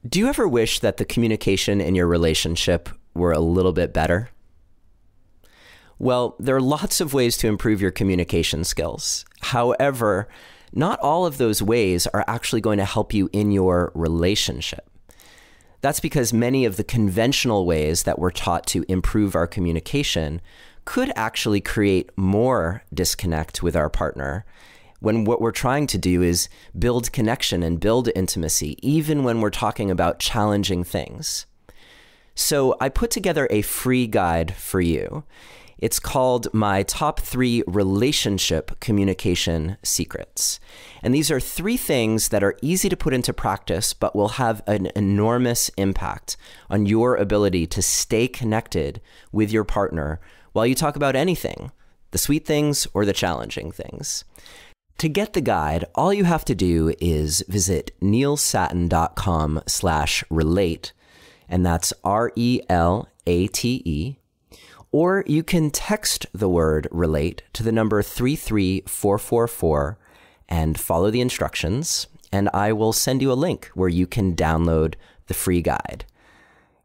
Do you ever wish that the communication in your relationship were a little bit better? Well, there are lots of ways to improve your communication skills. However, not all of those ways are actually going to help you in your relationship. That's because many of the conventional ways that we're taught to improve our communication could actually create more disconnect with our partner when what we're trying to do is build connection and build intimacy, even when we're talking about challenging things. So I put together a free guide for you. It's called My Top 3 Relationship Communication Secrets. And these are 3 things that are easy to put into practice, but will have an enormous impact on your ability to stay connected with your partner while you talk about anything, the sweet things or the challenging things. To get the guide, all you have to do is visit neilsattin.com/relate, and that's RELATE, or you can text the word relate to the number 33444 and follow the instructions, and I will send you a link where you can download the free guide.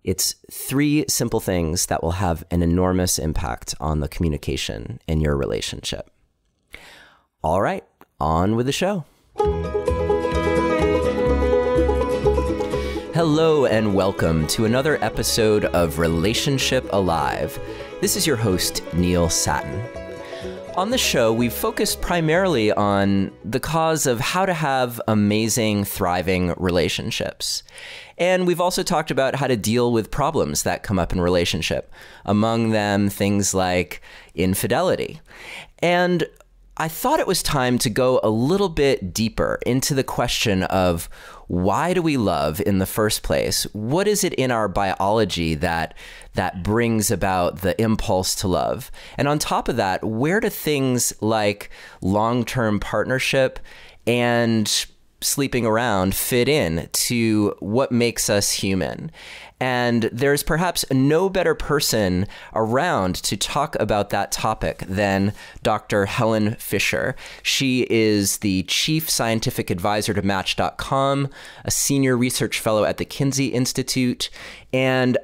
It's 3 simple things that will have an enormous impact on the communication in your relationship. All right. On with the show. Hello and welcome to another episode of Relationship Alive. This is your host, Neil Sattin. On the show, we've focused primarily on the cause of how to have amazing, thriving relationships. And we've also talked about how to deal with problems that come up in relationship, among them things like infidelity. And I thought it was time to go a little bit deeper into the question of why do we love in the first place? What is it in our biology that brings about the impulse to love? And on top of that, where do things like long-term partnership and sleeping around fit in to what makes us human? And there's perhaps no better person around to talk about that topic than Dr. Helen Fisher. She is the Chief Scientific Advisor to Match.com, a Senior Research Fellow at the Kinsey Institute, and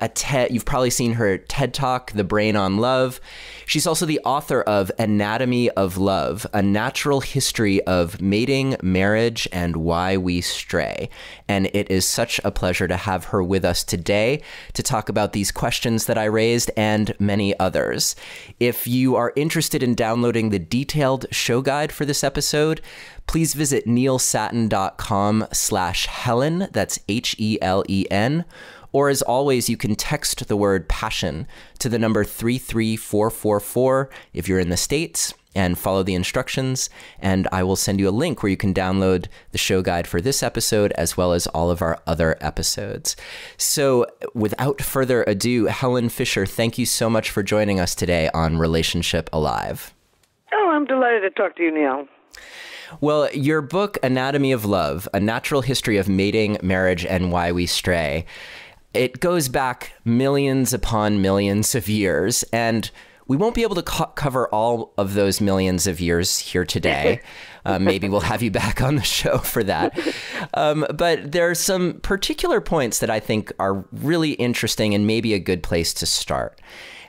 you've probably seen her TED Talk, The Brain on Love. She's also the author of Anatomy of Love, A Natural History of Mating, Marriage, and Why We Stray. And it is such a pleasure to have her with us today to talk about these questions that I raised and many others. If you are interested in downloading the detailed show guide for this episode, please visit neilsattin.com/Helen. That's HELEN. Or as always, you can text the word passion to the number 33444 if you're in the States and follow the instructions. And I will send you a link where you can download the show guide for this episode as well as all of our other episodes. So without further ado, Helen Fisher, thank you so much for joining us today on Relationship Alive. Oh, I'm delighted to talk to you, Neil. Well, your book, Anatomy of Love, A Natural History of Mating, Marriage, and Why We Stray, it goes back millions upon millions of years, and we won't be able to cover all of those millions of years here today. Maybe we'll have you back on the show for that. But there are some particular points that I think are really interesting and maybe a good place to start.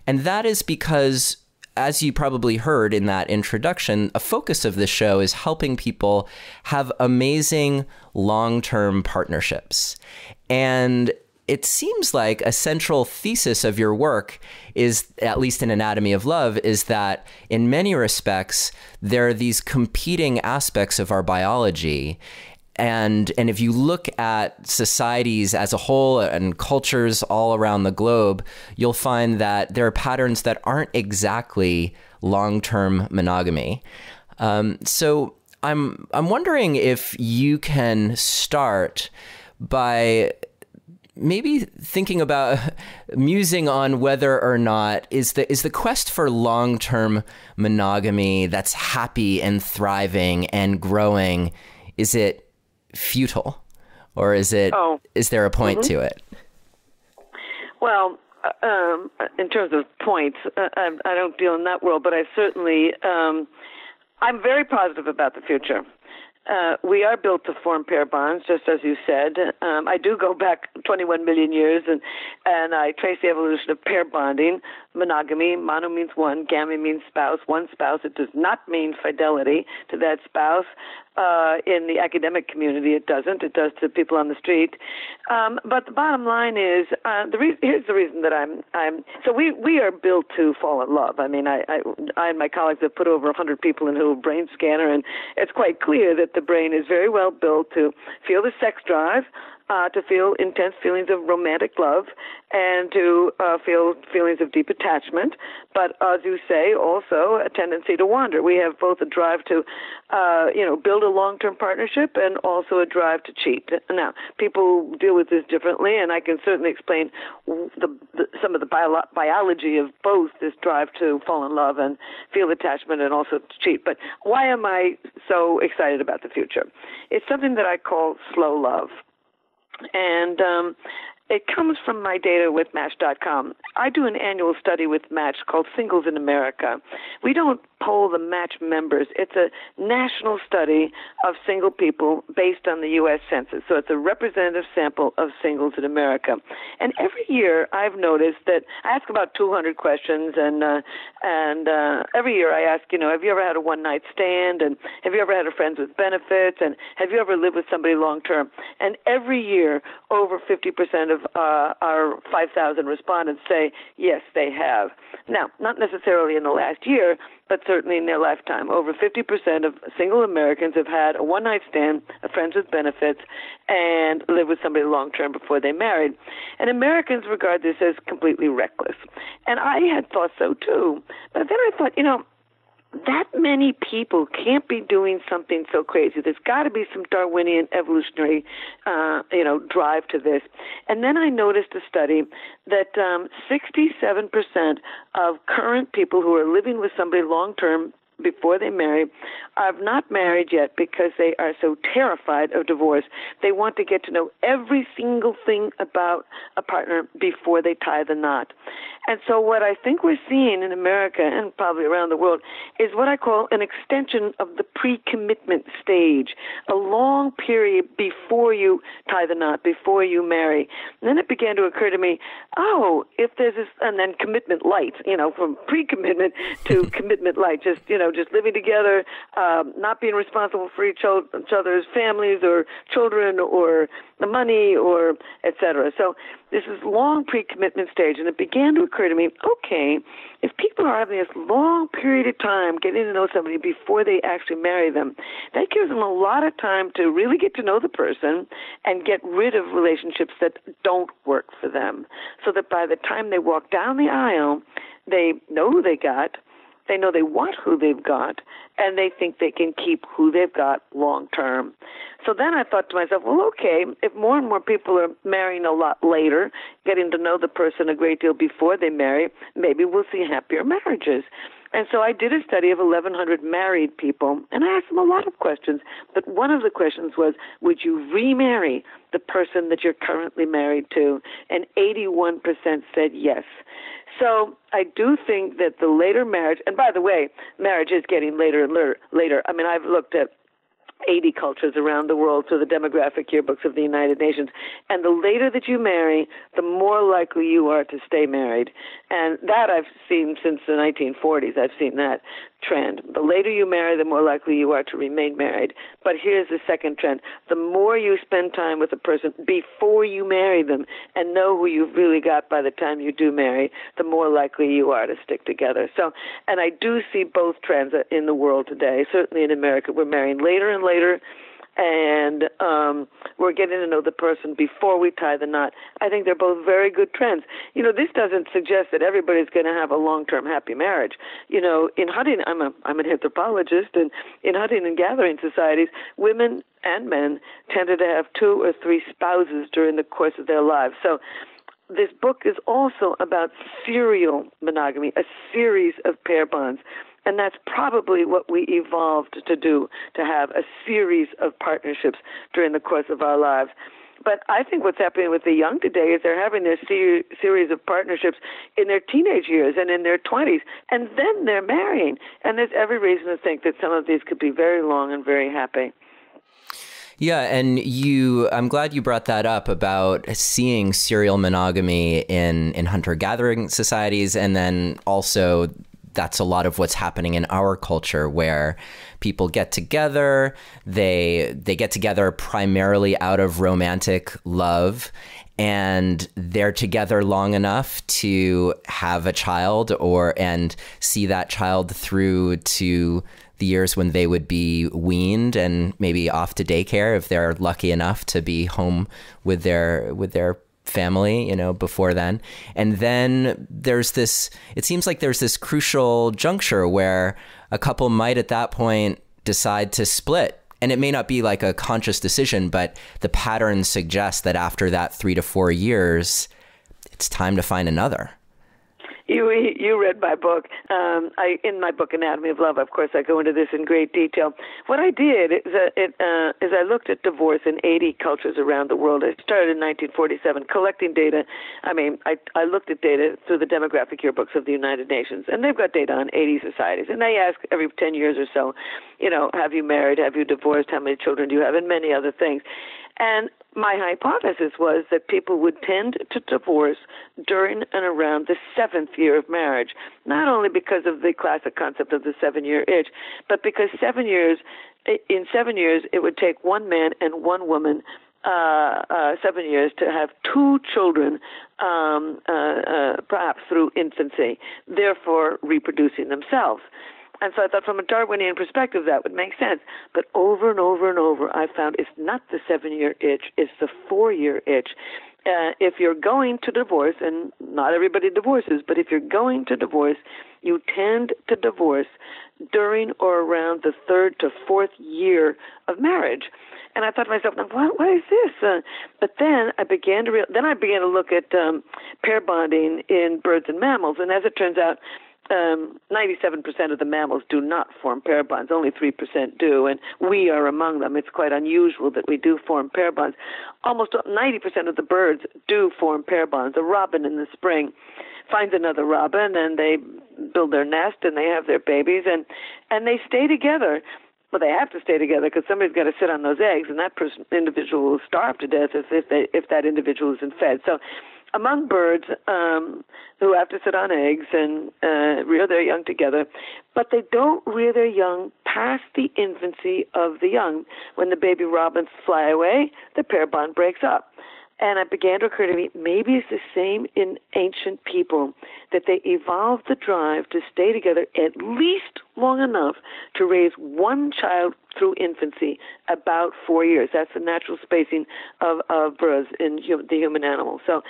And that is because, as you probably heard in that introduction, a focus of this show is helping people have amazing long-term partnerships. And it seems like a central thesis of your work is, at least in Anatomy of Love, is that in many respects, there are these competing aspects of our biology. And if you look at societies as a whole and cultures all around the globe, you'll find that there are patterns that aren't exactly long-term monogamy. So I'm wondering if you can start by maybe thinking about musing on whether or not is the quest for long-term monogamy that's happy and thriving and growing, is it futile, or is there a point to it? Well, in terms of points, I don't deal in that world, but I certainly I'm very positive about the future. We are built to form pair bonds, just as you said. I do go back 21 million years, and I trace the evolution of pair bonding. Monogamy, mono means one, gamy means spouse, one spouse. It does not mean fidelity to that spouse. In the academic community, it doesn't. It does to people on the street. But the bottom line is, here's the reason that so we are built to fall in love. I mean, I and my colleagues have put over 100 people into a brain scanner, and it's quite clear that the brain is very well built to feel the sex drive, to feel intense feelings of romantic love, and to feel feelings of deep attachment. But as you say, also a tendency to wander. We have both a drive to, build a long-term partnership and also a drive to cheat. Now, people deal with this differently, and I can certainly explain some of the biology of both this drive to fall in love and feel attachment and also to cheat. But why am I so excited about the future? It's something that I call slow love. And it comes from my data with Match.com. I do an annual study with Match called Singles in America. We don't poll the Match members. It's a national study of single people based on the U.S. Census. So it's a representative sample of singles in America. And every year I've noticed that I ask about 200 questions, and every year I ask, have you ever had a one-night stand? And have you ever had a friends with benefits? And have you ever lived with somebody long-term? And every year, over 50% of our 5,000 respondents say, yes, they have. Now, not necessarily in the last year, but certainly in their lifetime. Over 50% of single Americans have had a one-night stand, a friends with benefits, and lived with somebody long-term before they married. And Americans regard this as completely reckless. And I had thought so too. But then I thought, that many people can't be doing something so crazy. There's got to be some Darwinian evolutionary, drive to this. And then I noticed a study that 67% of current people who are living with somebody long-term before they marry are not married yet because they are so terrified of divorce. They want to get to know every single thing about a partner before they tie the knot. And so what I think we're seeing in America and probably around the world is what I call an extension of the pre-commitment stage, a long period before you tie the knot, before you marry. And then it began to occur to me, if there's this, and then commitment light, from pre-commitment to commitment light, just living together, not being responsible for each other's families or children or the money or et cetera. So this is long pre-commitment stage, and it began to occur to me, okay, if people are having this long period of time getting to know somebody before they actually marry them, that gives them a lot of time to really get to know the person and get rid of relationships that don't work for them, so that by the time they walk down the aisle, they know who they got, they know they want who they've got, and they think they can keep who they've got long term. So then I thought to myself, well, okay, if more and more people are marrying a lot later, getting to know the person a great deal before they marry, maybe we'll see happier marriages. And so I did a study of 1,100 married people, and I asked them a lot of questions. But one of the questions was, would you remarry the person that you're currently married to? And 81% said yes. So I do think that the later marriage, and by the way, marriage is getting later and later. I mean, I've looked at 80 cultures around the world through the demographic yearbooks of the United Nations. And the later that you marry, the more likely you are to stay married. And that I've seen since the 1940s. I've seen that trend. The later you marry, the more likely you are to remain married. But here's the second trend. The more you spend time with a person before you marry them and know who you've really got by the time you do marry, the more likely you are to stick together. So, and I do see both trends in the world today. Certainly in America, we're marrying later and later, and we're getting to know the person before we tie the knot. I think they're both very good trends. This doesn't suggest that everybody's going to have a long-term happy marriage. In hunting, I'm an anthropologist, and in hunting and gathering societies, women and men tended to have 2 or 3 spouses during the course of their lives. So this book is also about serial monogamy, a series of pair bonds. And that's probably what we evolved to do, to have a series of partnerships during the course of our lives. But I think what's happening with the young today is they're having this series of partnerships in their teenage years and in their 20s, and then they're marrying. And there's every reason to think that some of these could be very long and very happy. Yeah, and I'm glad you brought that up about seeing serial monogamy in hunter-gathering societies, and then also that's a lot of what's happening in our culture, where people get together, they get together primarily out of romantic love, and they're together long enough to have a child and see that child through to the years when they would be weaned and maybe off to daycare if they're lucky enough to be home with their family, before then. And then it seems like there's this crucial juncture where a couple might at that point decide to split. And it may not be like a conscious decision, but the pattern suggests that after that 3 to 4 years, it's time to find another. You read my book. In my book, Anatomy of Love, of course, I go into this in great detail. What I did is I looked at divorce in 80 cultures around the world. I started in 1947 collecting data. I looked at data through the demographic yearbooks of the United Nations, and they've got data on 80 societies. And they ask every 10 years or so, have you married, have you divorced, how many children do you have, and many other things. And my hypothesis was that people would tend to divorce during and around the 7th year of marriage, not only because of the classic concept of the 7-year itch, but because in 7 years, it would take one man and one woman 7 years to have 2 children, perhaps through infancy, therefore reproducing themselves. And so I thought from a Darwinian perspective that would make sense. But over and over and over, I found it's not the 7-year itch, it's the 4-year itch. If you're going to divorce, and not everybody divorces, but if you're going to divorce, you tend to divorce during or around the 3rd to 4th year of marriage. And I thought to myself, what is this? But then I began to look at pair bonding in birds and mammals, and as it turns out, 97% of the mammals do not form pair bonds. Only 3% do, and we are among them. It's quite unusual that we do form pair bonds. Almost 90% of the birds do form pair bonds. A robin in the spring finds another robin, and they build their nest, and they have their babies, and they stay together. Well, they have to stay together because somebody's got to sit on those eggs, and that individual will starve to death if that individual isn't fed. So among birds who have to sit on eggs and rear their young together, but they don't rear their young past the infancy of the young. When the baby robins fly away, the pair bond breaks up. And it began to occur to me, maybe it's the same in ancient people, that they evolved the drive to stay together at least long enough to raise one child through infancy, about 4 years. That's the natural spacing of births in the human animal. So,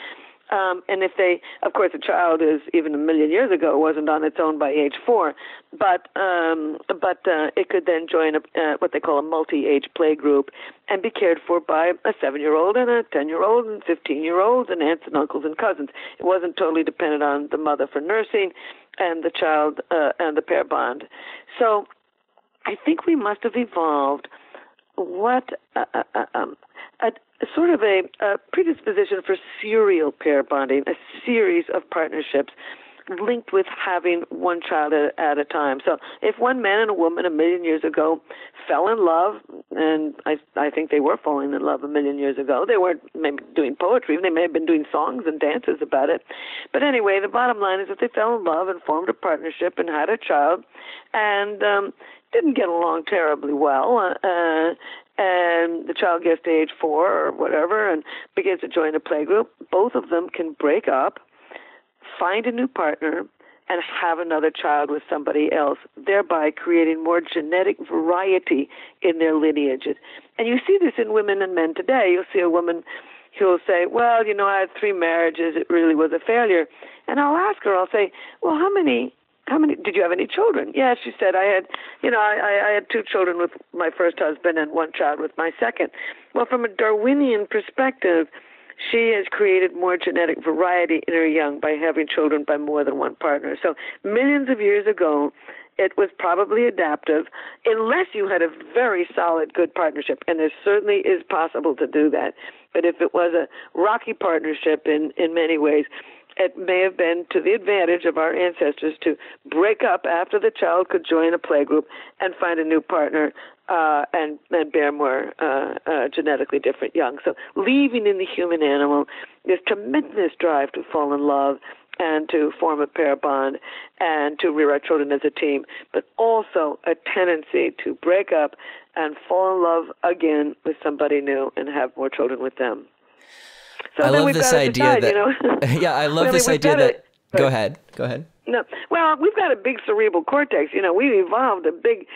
and if of course, a child is even 1 million years ago wasn't on its own by age 4, but it could then join what they call a multi-age play group and be cared for by a 7-year-old and a 10-year-old and 15-year-olds and aunts and uncles and cousins. It wasn't totally dependent on the mother for nursing and the child and the pair bond. So I think we must have evolved sort of a predisposition for serial pair bonding, a series of partnerships linked with having one child at a time. So if one man and a woman 1 million years ago fell in love, and I think they were falling in love 1 million years ago, they weren't maybe doing poetry, they may have been doing songs and dances about it. But anyway, the bottom line is that they fell in love and formed a partnership and had a child and didn't get along terribly well, and the child gets to age 4 or whatever and begins to join a playgroup. Both of them can break up, find a new partner, and have another child with somebody else, thereby creating more genetic variety in their lineages. And you see this in women and men today. You'll see a woman who will say, well, I had 3 marriages. It really was a failure. And I'll ask her, I'll say, well, how many, did you have any children? Yeah, she said, I had 2 children with my first husband and 1 child with my second. Well, from a Darwinian perspective, she has created more genetic variety in her young by having children by more than one partner. So millions of years ago, it was probably adaptive, unless you had a very solid, good partnership. And there certainly is possible to do that. But if it was a rocky partnership in many ways, it may have been to the advantage of our ancestors to break up after the child could join a playgroup and find a new partner and bear more genetically different young. So leaving in the human animal this tremendous drive to fall in love and to form a pair bond and to rear our children as a team, but also a tendency to break up and fall in love again with somebody new and have more children with them. So I love this idea that, yeah, I love this idea that, go ahead. No, well, we've got a big cerebral cortex. We've evolved a big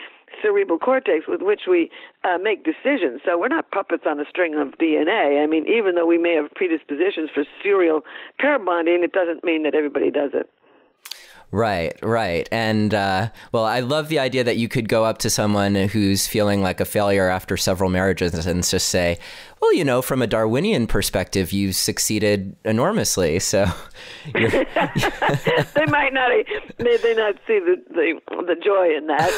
cerebral cortex with which we make decisions. So we're not puppets on a string of DNA. I mean, even though we may have predispositions for serial pair bonding, it doesn't mean that everybody does it. Right. And, well, I love the idea that you could go up to someone who's feeling like a failure after several marriages and just say, well, from a Darwinian perspective, you've succeeded enormously. So they might not, they not see the joy in that.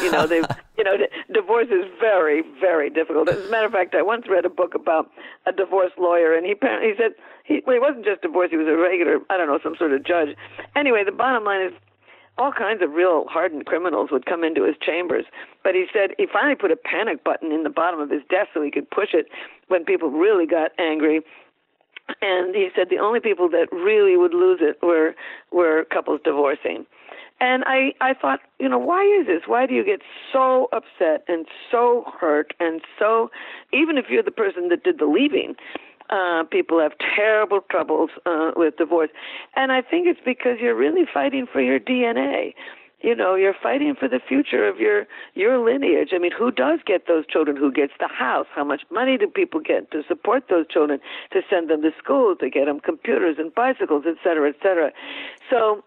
Divorce is very, very difficult. As a matter of fact, I once read a book about a divorce lawyer, and he said, he wasn't just divorced, he was a regular, some sort of judge. Anyway, the bottom line is, all kinds of real hardened criminals would come into his chambers. But he said he finally put a panic button in the bottom of his desk so he could push it when people really got angry. And he said the only people that really would lose it were couples divorcing. And I thought, why is this? Why do you get so upset and so hurt and so, even if you're the person that did the leaving, people have terrible troubles with divorce. And I think it's because you're really fighting for your DNA. You're fighting for the future of your lineage. I mean, who does get those children? Who gets the house? How much money do people get to support those children, to send them to school, to get them computers and bicycles, et cetera, et cetera? So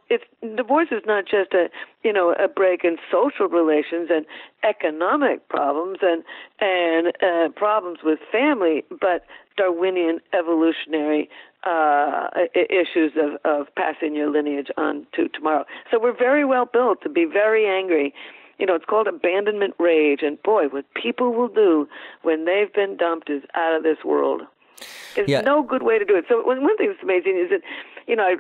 divorce is not just a break in social relations and economic problems and problems with family, but Darwinian evolutionary issues of passing your lineage on to tomorrow. So we're very well built to be very angry. It's called abandonment rage. And boy, what people will do when they've been dumped is out of this world. There's no good way to do it. So one thing that's amazing is that,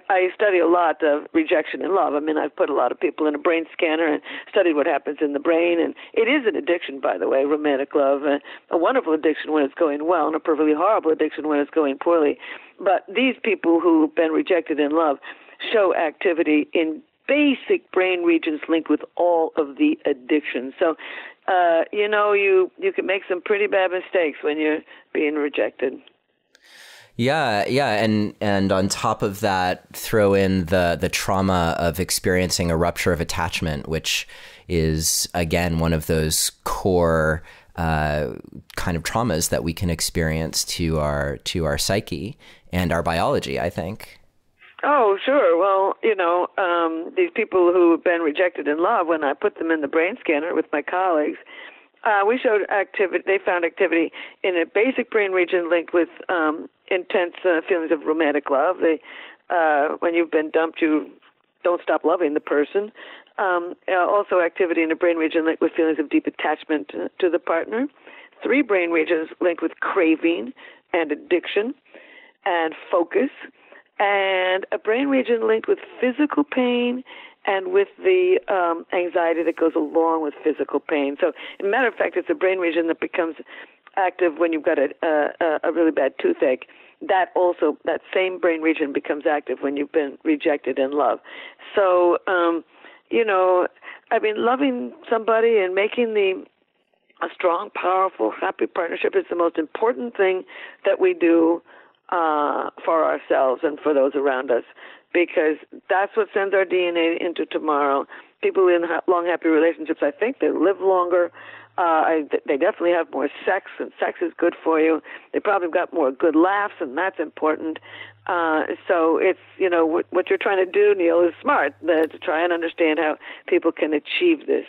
I study a lot of rejection in love. I mean, I've put a lot of people in a brain scanner and studied what happens in the brain. And it is an addiction, by the way, romantic love, a wonderful addiction when it's going well and a perfectly horrible addiction when it's going poorly. But these people who've been rejected in love show activity in basic brain regions linked with all of the addictions. So, you can make some pretty bad mistakes when you're being rejected. Yeah, and on top of that, throw in the trauma of experiencing a rupture of attachment, which is again one of those core kind of traumas that we can experience to our psyche and our biology, I think. Oh, sure. Well, these people who have been rejected in love, when I put them in the brain scanner with my colleagues, we showed activity. They found activity in a basic brain region linked with intense feelings of romantic love. When you've been dumped, you don't stop loving the person. Also activity in a brain region linked with feelings of deep attachment to the partner. 3 brain regions linked with craving and addiction and focus. And a brain region linked with physical pain and with the anxiety that goes along with physical pain. So, as a matter of fact, it's a brain region that becomes active when you've got a really bad toothache. That same brain region becomes active when you've been rejected in love. So, loving somebody and making a strong, powerful, happy partnership is the most important thing that we do for ourselves and for those around us, because that's what sends our DNA into tomorrow. People in long, happy relationships, I think they live longer. They definitely have more sex, and sex is good for you. They probably got more good laughs, and that's important. So it's, what you're trying to do, Neil, is smart, to try and understand how people can achieve this.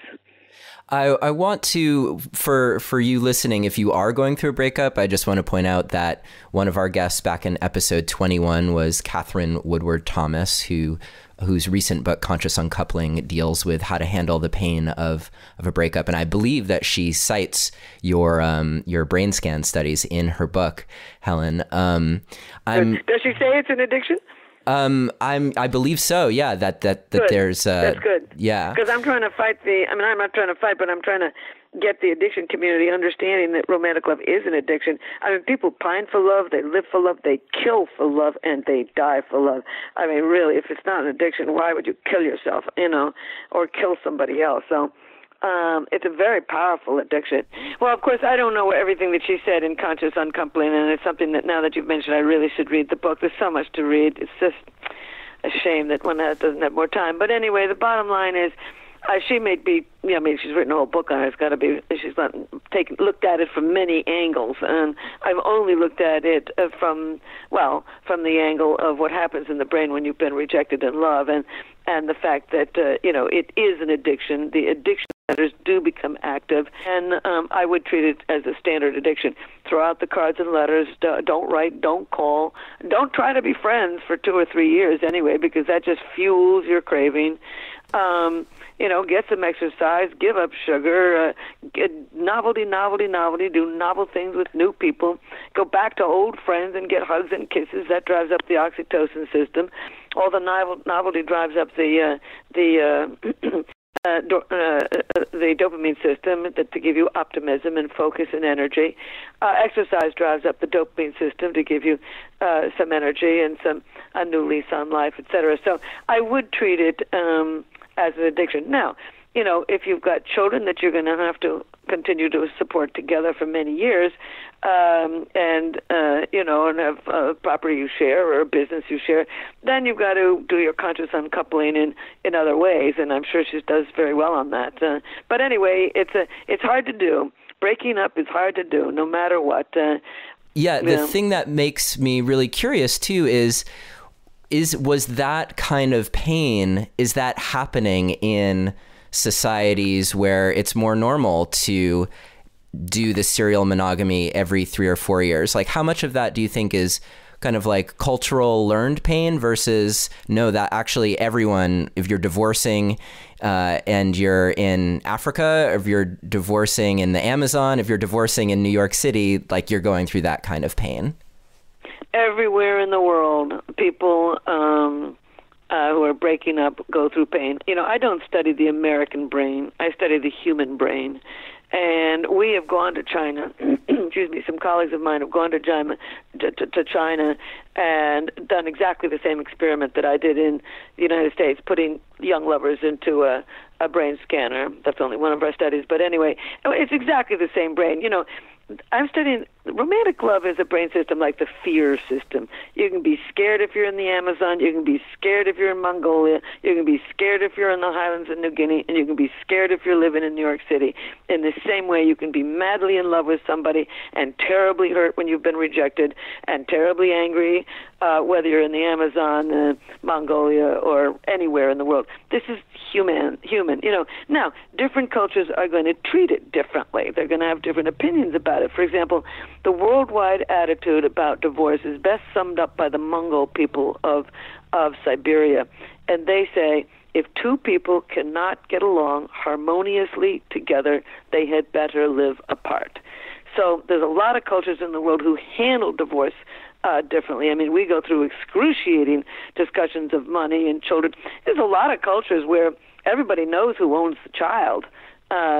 I want to, for you listening, if you are going through a breakup, I just want to point out that one of our guests back in episode 21 was Catherine Woodward Thomas, whose recent book, Conscious Uncoupling, deals with how to handle the pain of a breakup. And I believe that she cites your brain scan studies in her book, Helen. Does she say it's an addiction? I believe so. Yeah, that good. there's that's good. Yeah, because I'm trying to fight I'm not trying to fight, but I'm trying to get the addiction community understanding that romantic love is an addiction. I mean, people pine for love, they live for love, they kill for love, and they die for love. I mean, really, if it's not an addiction, why would you kill yourself, or kill somebody else? So it's a very powerful addiction. Well, of course, I don't know everything that she said in Conscious Uncoupling, and it's something that now that you've mentioned, I really should read the book. There's so much to read. It's just a shame that one doesn't have more time. But anyway, the bottom line is, she may be, she's written a whole book on it. It's got to be, she's looked at it from many angles. And I've only looked at it from the angle of what happens in the brain when you've been rejected in love, and the fact that, it is an addiction. The addiction centers do become active, and I would treat it as a standard addiction. Throw out the cards and letters. Don't write. Don't call. Don't try to be friends for 2 or 3 years anyway, because that just fuels your craving. Get some exercise, give up sugar, get novelty, do novel things with new people, go back to old friends and get hugs and kisses. That drives up the oxytocin system. All the novelty drives up the dopamine system to give you optimism and focus and energy. Exercise drives up the dopamine system to give you some energy and a new lease on life, etc. So I would treat it as an addiction. Now, if you've got children that you're going to have to continue to support together for many years, and have a property you share or a business you share, then you've got to do your conscious uncoupling in other ways, and I'm sure she does very well on that. But anyway, it's hard to do. Breaking up is hard to do, no matter what. The thing that makes me really curious too was that kind of pain, is that happening in societies where it's more normal to do the serial monogamy every 3 or 4 years? Like, how much of that do you think is kind of like cultural learned pain versus that actually everyone, if you're divorcing and you're in Africa, if you're divorcing in the Amazon, if you're divorcing in New York City, like you're going through that kind of pain? Everywhere in the world, people who are breaking up go through pain. I don't study the American brain. I study the human brain. And we have gone to China. Excuse me. Some colleagues of mine have gone to China and done exactly the same experiment that I did in the United States, putting young lovers into a brain scanner. That's only one of our studies. But anyway, it's exactly the same brain. I'm studying romantic love is a brain system like the fear system. You can be scared if you're in the Amazon. You can be scared if you're in Mongolia. You can be scared if you're in the highlands of New Guinea. And you can be scared if you're living in New York City. In the same way, you can be madly in love with somebody and terribly hurt when you've been rejected and terribly angry, whether you're in the Amazon, Mongolia, or anywhere in the world. This is human. Now, different cultures are going to treat it differently. They're going to have different opinions about it. For example, the worldwide attitude about divorce is best summed up by the Mongol people of Siberia. And they say, if two people cannot get along harmoniously together, they had better live apart. So there's a lot of cultures in the world who handle divorce differently. I mean, we go through excruciating discussions of money and children. There's a lot of cultures where everybody knows who owns the child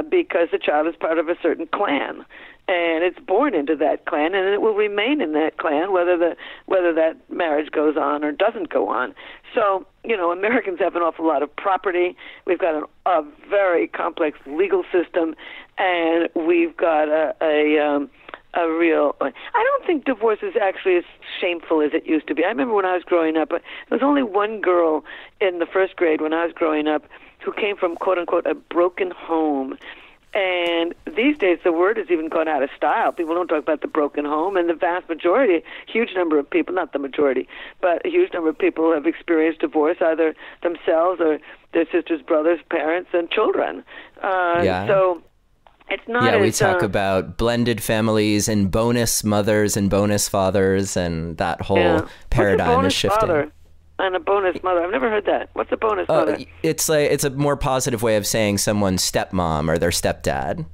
because the child is part of a certain clan. And it's born into that clan, and it will remain in that clan whether that marriage goes on or doesn't go on. So, Americans have an awful lot of property. We've got a very complex legal system, and we've got a real... I don't think divorce is actually as shameful as it used to be. I remember when I was growing up, there was only one girl in the first grade when I was growing up who came from, quote-unquote, a broken home. And these days, the word has even gone out of style. People don't talk about the broken home, and the vast majority, huge number of people, not the majority, but a huge number of people have experienced divorce, either themselves or their sisters, brothers, parents, and children. So it's not we talk about blended families and bonus mothers and bonus fathers, and that whole paradigm is shifting. Father? And a bonus mother. I've never heard that. What's a bonus mother? It's a more positive way of saying someone's stepmom or their stepdad.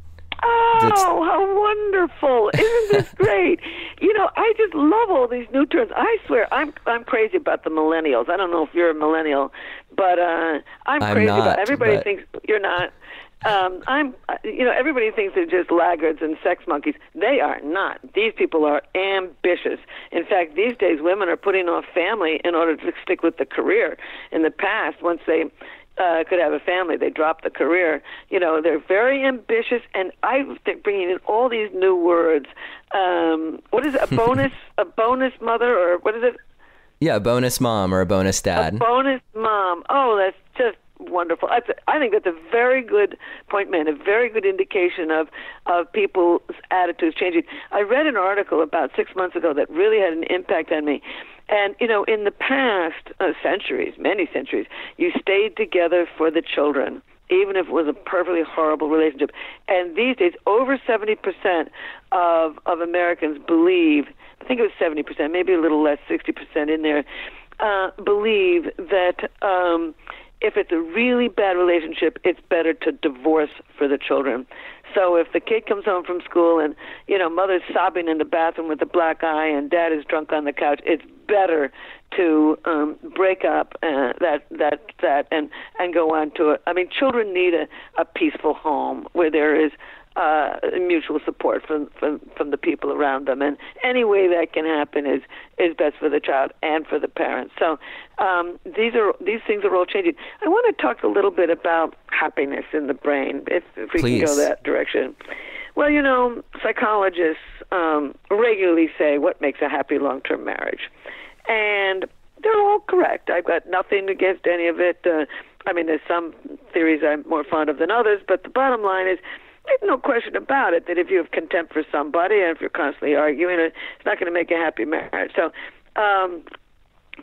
Oh, how wonderful. Isn't this great? I just love all these new terms. I swear, I'm crazy about the millennials. I don't know if you're a millennial, but I'm crazy about it. Everybody thinks you're not. Everybody thinks they're just laggards and sex monkeys. They are not. These people are ambitious. In fact, these days women are putting off family in order to stick with the career. In the past, once they could have a family, they dropped the career. They're very ambitious, and I think bringing in all these new words. What is it? A bonus mother, or what is it? Yeah, a bonus mom or a bonus dad. A bonus mom. Oh, that's just wonderful. I think that's a very good point, man, a very good indication of people's attitudes changing. I read an article about 6 months ago that really had an impact on me. And, in the past centuries, many centuries, you stayed together for the children, even if it was a perfectly horrible relationship. And these days, over 70% of Americans believe, I think it was 70%, maybe a little less, 60% in there, believe that if it's a really bad relationship, it's better to divorce for the children. So if the kid comes home from school and, mother's sobbing in the bathroom with a black eye and dad is drunk on the couch, it's better to break up that and go on to it. I mean, children need a peaceful home where there is mutual support from the people around them, and any way that can happen is best for the child and for the parents. So these things are all changing. I want to talk a little bit about happiness in the brain, if we Please. can go that direction. Well, psychologists regularly say what makes a happy long-term marriage, and they're all correct. I've got nothing against any of it. There's some theories I'm more fond of than others, but the bottom line is, there's no question about it that if you have contempt for somebody and if you're constantly arguing, it's not going to make a happy marriage. So,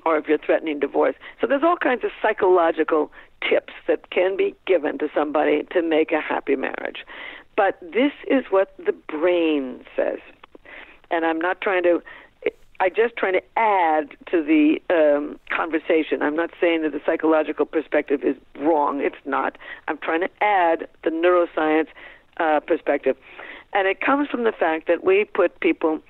or if you're threatening divorce. So there's all kinds of psychological tips that can be given to somebody to make a happy marriage. But this is what the brain says. And I'm just trying to add to the conversation. I'm not saying that the psychological perspective is wrong. It's not. I'm trying to add the neuroscience perspective. And it comes from the fact that we put people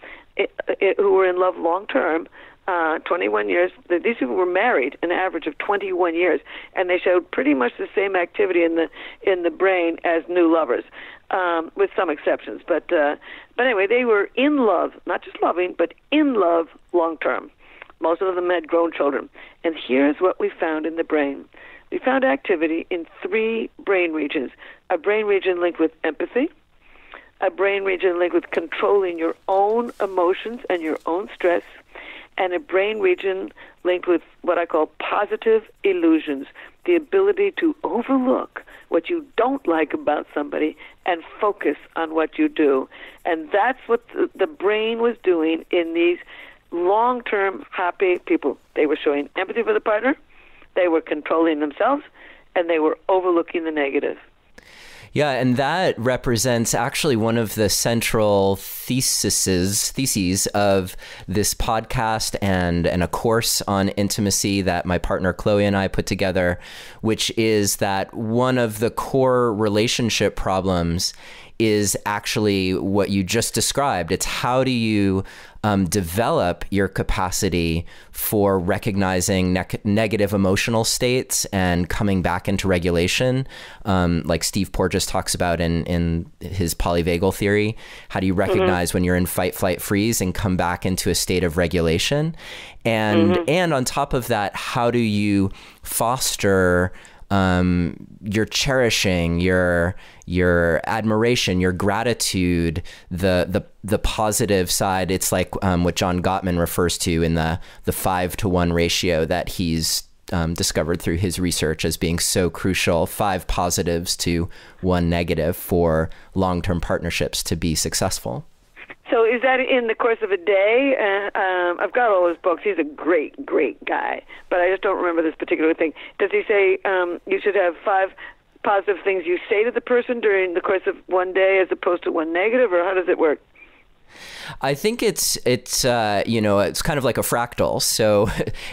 who were in love long term, 21 years, these people were married an average of 21 years, and they showed pretty much the same activity in the brain as new lovers, with some exceptions. But anyway, they were in love, not just loving, but in love long term. Most of them had grown children. And here's what we found in the brain. We found activity in 3 brain regions. A brain region linked with empathy, a brain region linked with controlling your own emotions and your own stress, and a brain region linked with what I call positive illusions, the ability to overlook what you don't like about somebody and focus on what you do. And that's what the brain was doing in these long-term happy people. They were showing empathy for the partner, they were controlling themselves, and they were overlooking the negative. Yeah, and that represents actually one of the central theses of this podcast and a course on intimacy that my partner Chloe and I put together, which is that one of the core relationship problems is actually what you just described. It's how do you develop your capacity for recognizing negative emotional states and coming back into regulation, like Steve Porges talks about in his polyvagal theory. How do you recognize when you're in fight, flight, freeze and come back into a state of regulation? And on top of that, how do you foster your cherishing, your admiration, your gratitude, the positive side? It's like what John Gottman refers to in the 5-to-1 ratio that he's discovered through his research as being so crucial, 5 positives to 1 negative for long-term partnerships to be successful. So is that in the course of a day? I've got all his books. He's a great, great guy, but I just don't remember this particular thing. Does he say you should have 5 positive things you say to the person during the course of one day as opposed to 1 negative, or how does it work? I think it's it's kind of like a fractal. So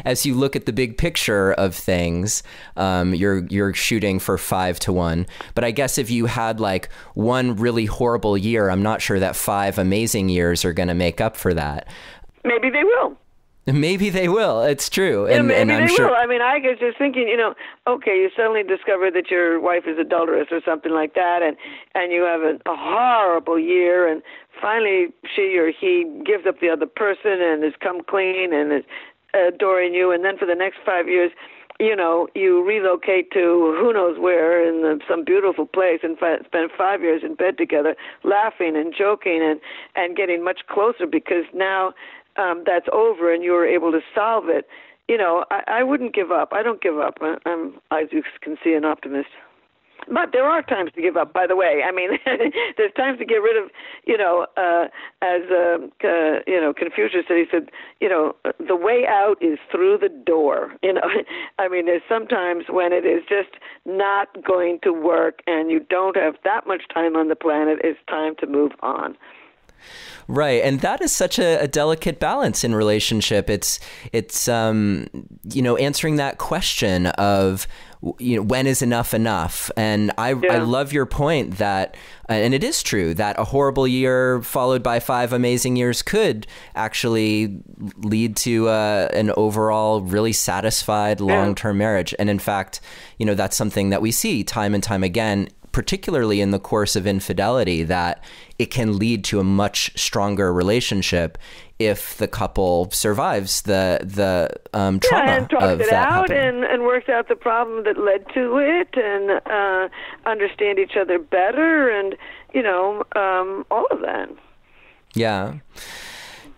as you look at the big picture of things, you're shooting for 5-to-1. But I guess if you had like 1 really horrible year, I'm not sure that 5 amazing years are going to make up for that. Maybe they will. Maybe they will. It's true. Yeah, maybe and I'm they sure. will. I mean, I was just thinking, okay, you suddenly discover that your wife is adulterous or something like that, and you have a horrible year, and finally she or he gives up the other person and has come clean and is adoring you, and then for the next 5 years, you relocate to who knows where in some beautiful place and spend 5 years in bed together, laughing and joking and getting much closer because now that's over and you were able to solve it. I wouldn't give up. I don't give up. I'm, as you can see, an optimist. But there are times to give up, by the way. I mean, there's times to get rid of, as Confucius said, he said, the way out is through the door. I mean, there's sometimes when it is just not going to work and you don't have that much time on the planet, it's time to move on. Right. And that is such a delicate balance in relationship. It's answering that question of, when is enough enough? And I love your point that, and it is true, that a horrible year followed by 5 amazing years could actually lead to an overall really satisfied long-term marriage. And in fact, that's something that we see time and time again, particularly in the course of infidelity, that it can lead to a much stronger relationship if the couple survives the trauma and talks of it that out happening. and works out the problem that led to it and understand each other better and all of that. Yeah.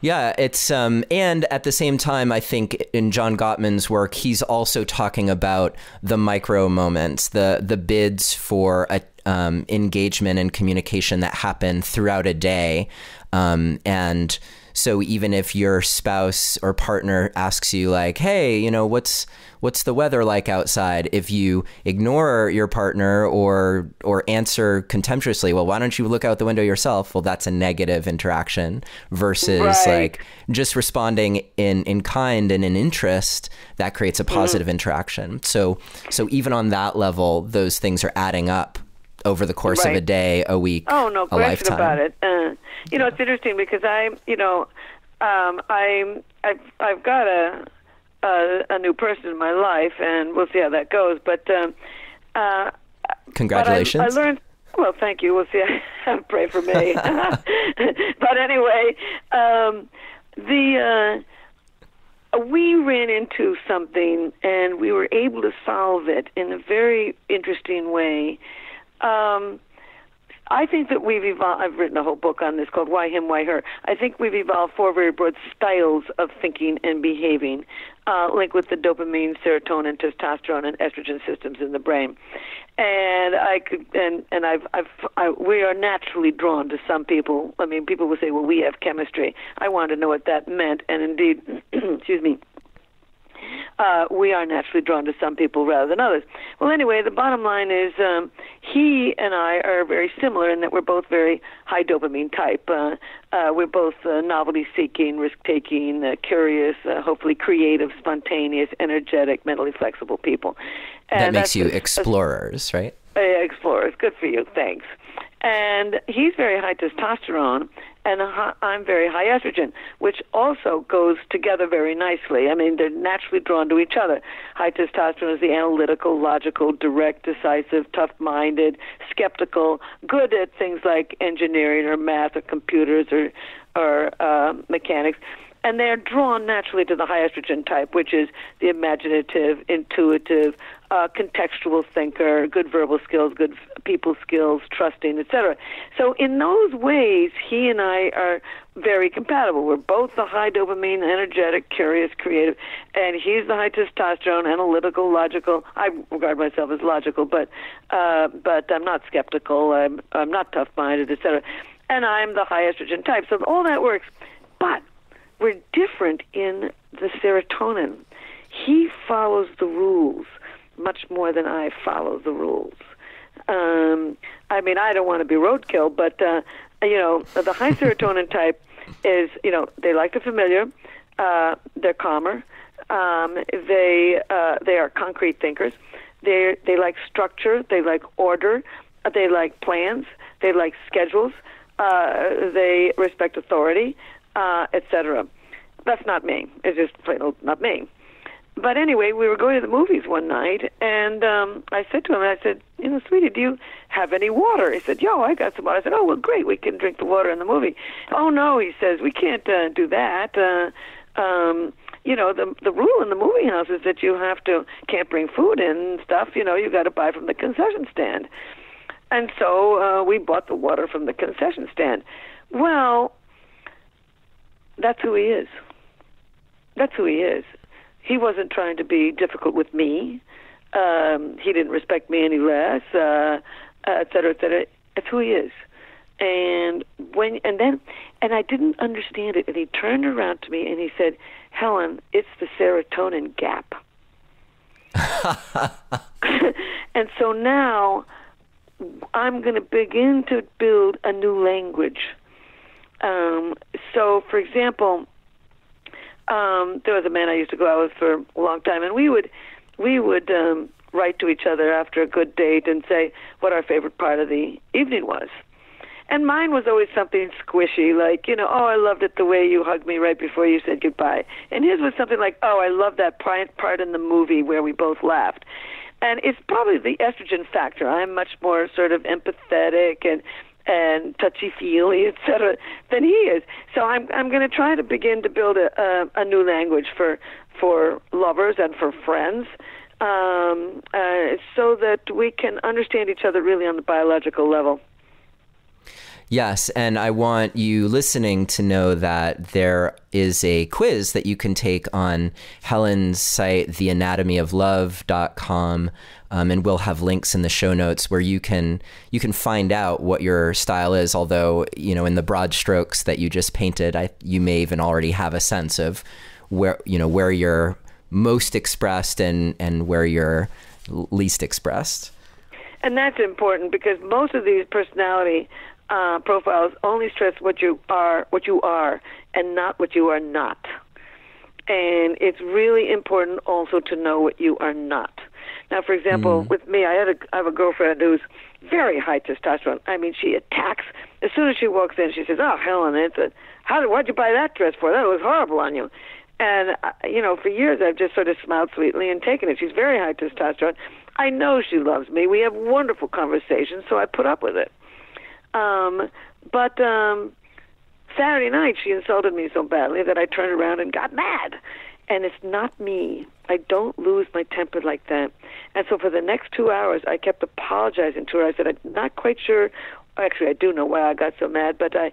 Yeah, it's and at the same time, I think in John Gottman's work, he's also talking about the micro moments, the bids for engagement and communication that happen throughout a day, and so even if your spouse or partner asks you like, hey, what's the weather like outside? If you ignore your partner or answer contemptuously, well, why don't you look out the window yourself? Well, that's a negative interaction versus like just responding in kind and in interest that creates a positive interaction. So even on that level, those things are adding up over the course of a day, a week, oh, no a question lifetime. about it. It's interesting because I've got a new person in my life, and we'll see how that goes. But congratulations! But I learned. Well, thank you. We'll see. Pray for me. But anyway, we ran into something, and we were able to solve it in a very interesting way. I think that we've evolved. I've written a whole book on this called Why Him, Why Her. I think we've evolved 4 very broad styles of thinking and behaving, linked with the dopamine, serotonin, testosterone, and estrogen systems in the brain. And we are naturally drawn to some people. I mean, people will say, well, we have chemistry. I wanted to know what that meant. And indeed, excuse me, we are naturally drawn to some people rather than others. Well, anyway, the bottom line is he and I are very similar in that we're both very high dopamine type. We're both novelty-seeking, risk-taking, curious, hopefully creative, spontaneous, energetic, mentally flexible people. And that makes you explorers, right? Explorers. Good for you. Thanks. And he's very high testosterone, and I'm very high estrogen, which also goes together very nicely. I mean, they're naturally drawn to each other. High testosterone is the analytical, logical, direct, decisive, tough-minded, skeptical, good at things like engineering or math or computers or mechanics. And they're drawn naturally to the high estrogen type, which is the imaginative, intuitive, contextual thinker, good verbal skills, good people skills, trusting, etc. So in those ways, he and I are very compatible. We're both the high dopamine, energetic, curious, creative, and he's the high testosterone, analytical, logical. I regard myself as logical, but I'm not skeptical. I'm not tough-minded, etc. And I'm the high estrogen type. So all that works, but we're different in the serotonin. He follows the rules much more than I follow the rules. I mean, I don't want to be roadkill, but, the high serotonin type is, they like the familiar, they're calmer, they are concrete thinkers, they like structure, they like order, they like plans, they like schedules, they respect authority, etc. That's not me. It's just plain old not me. But anyway, we were going to the movies one night, and I said to him, I said, sweetie, do you have any water? He said, I got some water. I said, oh, well, great, we can drink the water in the movie. Oh, no, he says, we can't do that. The rule in the movie house is that you can't bring food in and stuff. You got to buy from the concession stand. And so we bought the water from the concession stand. Well, that's who he is. That's who he is. He wasn't trying to be difficult with me. He didn't respect me any less, et cetera, et cetera. That's who he is. And I didn't understand it. And he turned around to me and he said, Helen, it's the serotonin gap. And so now I'm going to begin to build a new language. So, for example, there was a man I used to go out with for a long time, and we would write to each other after a good date and say what our favorite part of the evening was. And mine was always something squishy, like, I loved it the way you hugged me right before you said goodbye. And his was something like, I love that part in the movie where we both laughed. And it's probably the estrogen factor. I'm much more sort of empathetic and touchy-feely, et cetera, than he is. So I'm going to try to begin to build a new language for lovers and for friends, so that we can understand each other really on the biological level. Yes, and I want you listening to know that there is a quiz that you can take on Helen's site, theanatomyoflove.com, and we'll have links in the show notes where you can find out what your style is, although, in the broad strokes that you just painted, you may even already have a sense of where you're most expressed and where you're least expressed. And that's important because most of these personality profiles only stress what you are, and not what you are not. And it's really important also to know what you are not. Now, for example, with me, I have a girlfriend who's very high testosterone. I mean, she attacks. As soon as she walks in, she says, "Oh, Helen, why'd you buy that dress for? That was horrible on you." And, for years I've just sort of smiled sweetly and taken it. She's very high testosterone. I know she loves me. We have wonderful conversations, so I put up with it. But Saturday night she insulted me so badly that I turned around and got mad. And it's not me. I don't lose my temper like that. And so for the next 2 hours, I kept apologizing to her. I said, I'm not quite sure. Actually, I do know why I got so mad, but I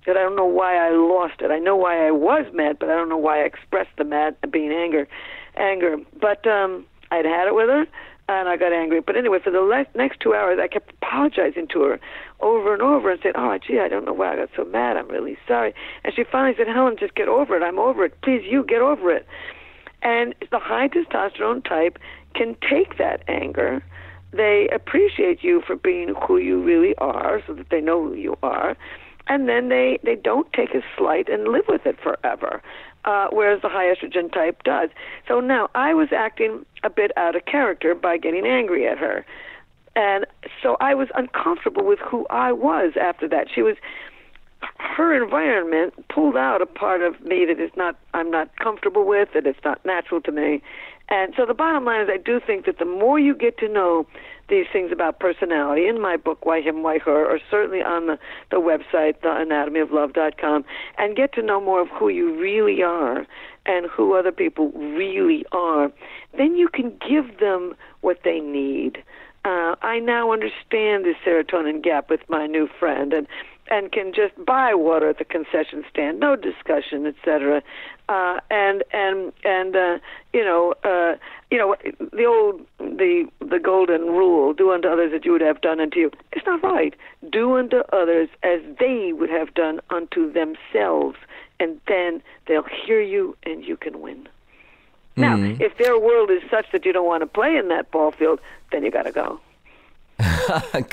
don't know why I lost it. I know why I was mad, but I don't know why I expressed the anger. But I'd had it with her, and I got angry. But anyway, for the next 2 hours, I kept apologizing to her over and over and said, "Oh, gee, I don't know why I got so mad. I'm really sorry." And she finally said, "Helen, just get over it. I'm over it. Please, you get over it." And the high testosterone type can take that anger. They appreciate you for being who you really are so that they know who you are. And then they don't take a slight and live with it forever, whereas the high estrogen type does. So now I was acting a bit out of character by getting angry at her. And so I was uncomfortable with who I was after that. Her environment pulled out a part of me that I'm not comfortable with, that it's not natural to me. And so the bottom line is I do think that the more you get to know these things about personality, in my book, Why Him, Why Her, or certainly on the website, theanatomyoflove.com, and get to know more of who you really are and who other people really are, then you can give them what they need. I now understand the serotonin gap with my new friend, and can just buy water at the concession stand, no discussion, etc. The golden rule: do unto others as you would have done unto you. It's not right. Do unto others as they would have done unto themselves, and then they'll hear you, and you can win. Now, if their world is such that you don't want to play in that ball field, then you got to go.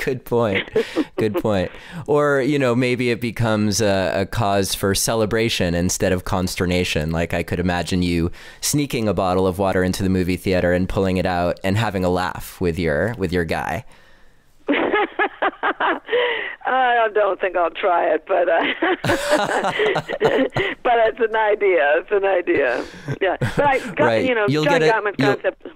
Good point. Good point. Or, maybe it becomes a cause for celebration instead of consternation. Like I could imagine you sneaking a bottle of water into the movie theater and pulling it out and having a laugh with your guy. I don't think I'll try it, but but it's an idea. It's an idea. Yeah, but I got, right. John Gottman concept.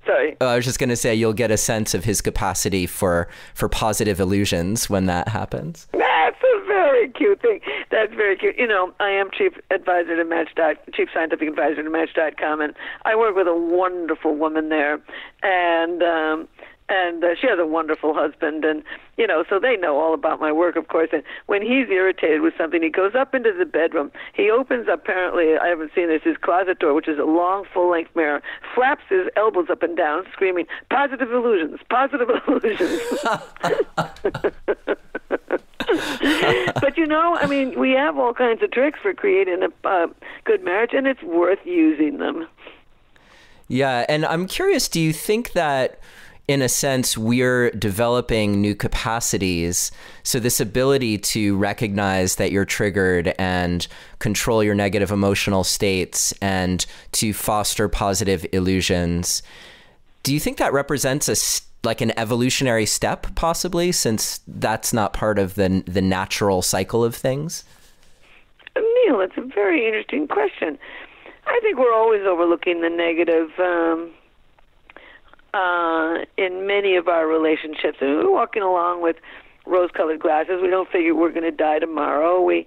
Sorry. I was just going to say you'll get a sense of his capacity for positive illusions when that happens. That's a very cute thing. That's very cute. I am chief scientific advisor to Match.com, and I work with a wonderful woman there, and she has a wonderful husband, and so they know all about my work, of course. And when he's irritated with something, he goes up into the bedroom. He opens, apparently, I haven't seen this, his closet door, which is a long, full-length mirror, flaps his elbows up and down, screaming, "Positive illusions, positive illusions." But we have all kinds of tricks for creating a good marriage, and it's worth using them. Yeah, and I'm curious, do you think that in a sense, we're developing new capacities? So this ability to recognize that you're triggered and control your negative emotional states and to foster positive illusions. Do you think that represents an evolutionary step, possibly, since that's not part of the natural cycle of things? Neil, it's a very interesting question. I think we're always overlooking the negative in many of our relationships. And we're walking along with rose-colored glasses. We don't figure we're going to die tomorrow. We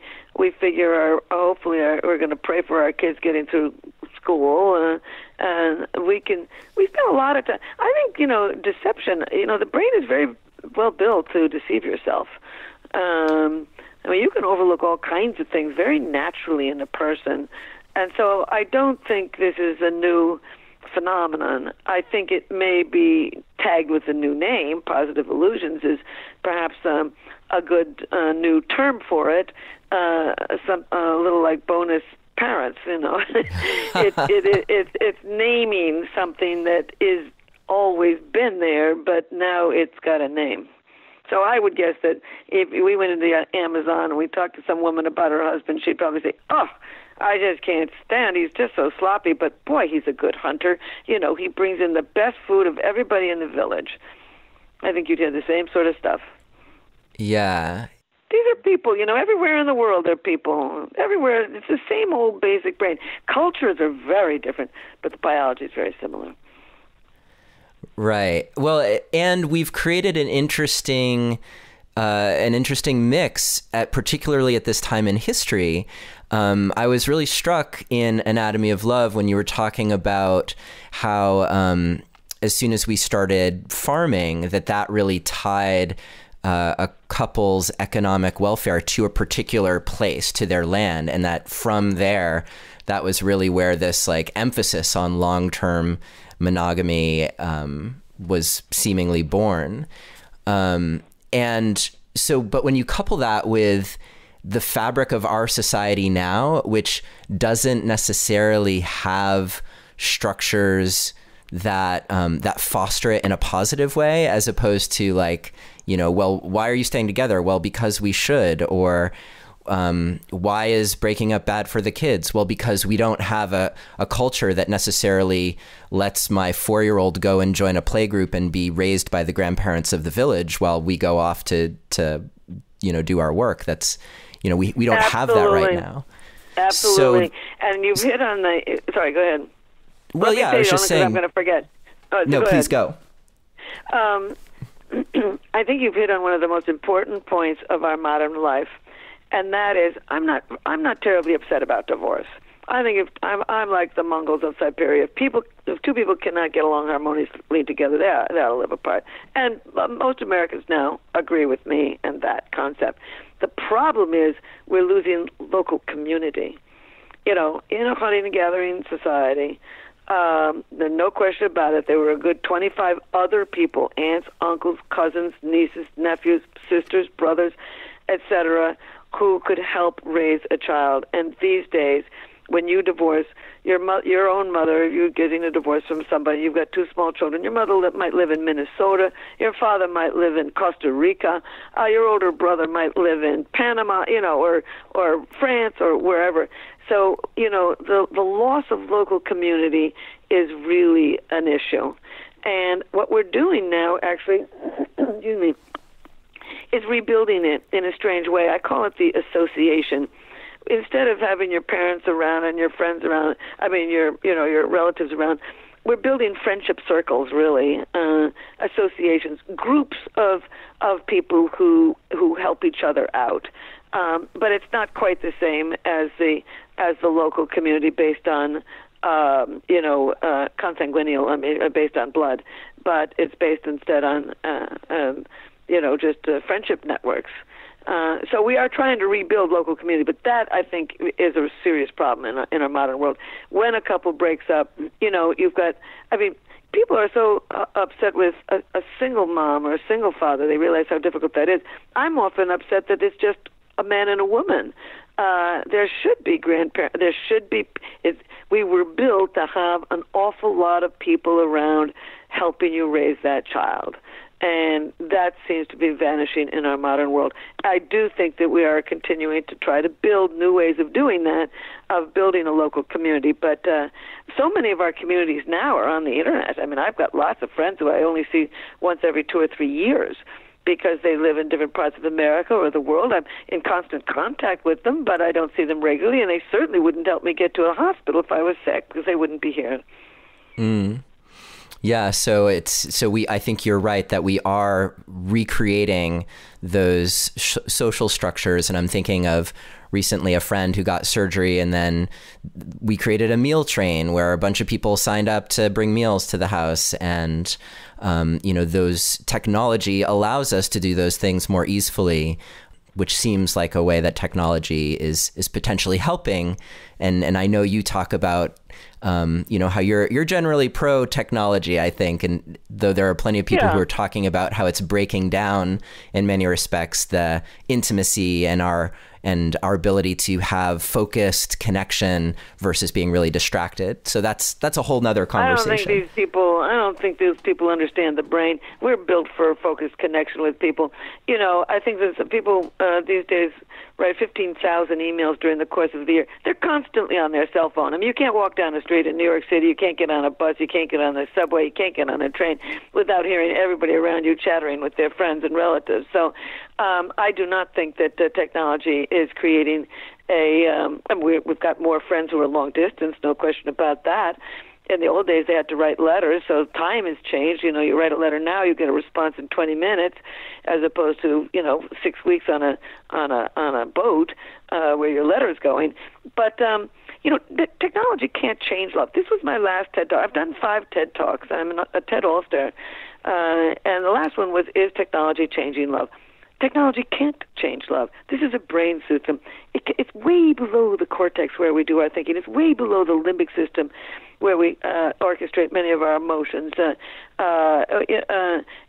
figure hopefully we're going to pray for our kids getting through school, and we spend a lot of time. I think deception. The brain is very well built to deceive yourself. You can overlook all kinds of things very naturally in a person, and so I don't think this is a new phenomenon. I think it may be tagged with a new name. Positive illusions is perhaps a good new term for it. A little like bonus parents, it's naming something that is always been there, but now it's got a name. So I would guess that if we went into the Amazon and we talked to some woman about her husband, she'd probably say, "Oh, I just can't stand. He's just so sloppy, but boy, he's a good hunter. He brings in the best food of everybody in the village." I think you'd hear the same sort of stuff. Yeah. These are people, everywhere in the world there are people. Everywhere, it's the same old basic brain. Cultures are very different, but the biology is very similar. Right. Well, and we've created an interesting mix, particularly at this time in history. I was really struck in Anatomy of Love when you were talking about how as soon as we started farming, that really tied a couple's economic welfare to a particular place, to their land, and that from there, that was really where this emphasis on long-term monogamy was seemingly born. And so, but when you couple that with the fabric of our society now, which doesn't necessarily have structures that foster it in a positive way, as opposed to well, why are you staying together? Well, because we should. Or why is breaking up bad for the kids? Well, because we don't have a culture that necessarily lets my 4-year-old go and join a playgroup and be raised by the grandparents of the village while we go off to do our work. That's, we don't have that right now. Absolutely. So, and you've hit on sorry, go ahead. Well, yeah, I was just saying. I'm going to forget. No, please go. I think you've hit on one of the most important points of our modern life, and that is I'm not terribly upset about divorce. I think if I'm like the Mongols of Siberia. If two people cannot get along harmoniously together, they'll live apart. And most Americans now agree with me and that concept. The problem is we're losing local community. In a hunting and gathering society, there's no question about it. There were a good 25 other people, aunts, uncles, cousins, nieces, nephews, sisters, brothers, etc., who could help raise a child. And these days, when you divorce your own mother, you're getting a divorce from somebody, you've got 2 small children, your mother might live in Minnesota, your father might live in Costa Rica, your older brother might live in Panama, or France or wherever. So, the loss of local community is really an issue. And what we're doing now, actually, excuse me, is rebuilding it in a strange way. I call it the association. Instead of having your parents around and your friends around, your relatives around, we're building friendship circles, really, associations, groups of people who help each other out. But it's not quite the same as the local community based on consanguineal, based on blood, but it's based instead on just friendship networks. So we are trying to rebuild local community, but that, I think, is a serious problem in our modern world. When a couple breaks up, you've got, people are so upset with a single mom or a single father. They realize how difficult that is. I'm often upset that it's just a man and a woman. There should be grandparents. There should be. We were built to have an awful lot of people around helping you raise that child. And that seems to be vanishing in our modern world. I do think that we are continuing to try to build new ways of doing that, of building a local community. But so many of our communities now are on the Internet. I've got lots of friends who I only see once every 2 or 3 years because they live in different parts of America or the world. I'm in constant contact with them, but I don't see them regularly, and they certainly wouldn't help me get to a hospital if I was sick because they wouldn't be here. Mm. Yeah, I think you're right that we are recreating those social structures, and I'm thinking of recently a friend who got surgery, and then we created a meal train where a bunch of people signed up to bring meals to the house, and those technology allows us to do those things more easily, which seems like a way that technology is potentially helping. And I know you talk about how you're generally pro technology, I think, and though there are plenty of people who are talking about how it's breaking down in many respects the intimacy and our ability to have focused connection versus being really distracted. So that's a whole nother conversation. I don't think these people understand the brain. We're built for focused connection with people. I think that some people these days write 15,000 emails during the course of the year. They're constantly on their cell phone. You can't walk down the street in New York City, you can't get on a bus, you can't get on the subway, you can't get on a train without hearing everybody around you chattering with their friends and relatives. So I do not think that technology is creating we've got more friends who are long distance, no question about that. In the old days, they had to write letters, so time has changed. You write a letter now, you get a response in 20 minutes, as opposed to 6 weeks on a boat where your letter is going. But technology can't change love. This was my last TED Talk. I've done 5 TED Talks. I'm a TED All-Star, and the last one was "Is technology changing love?" Technology can't change love. This is a brain system. It's way below the cortex where we do our thinking. It's way below the limbic system where we orchestrate many of our emotions.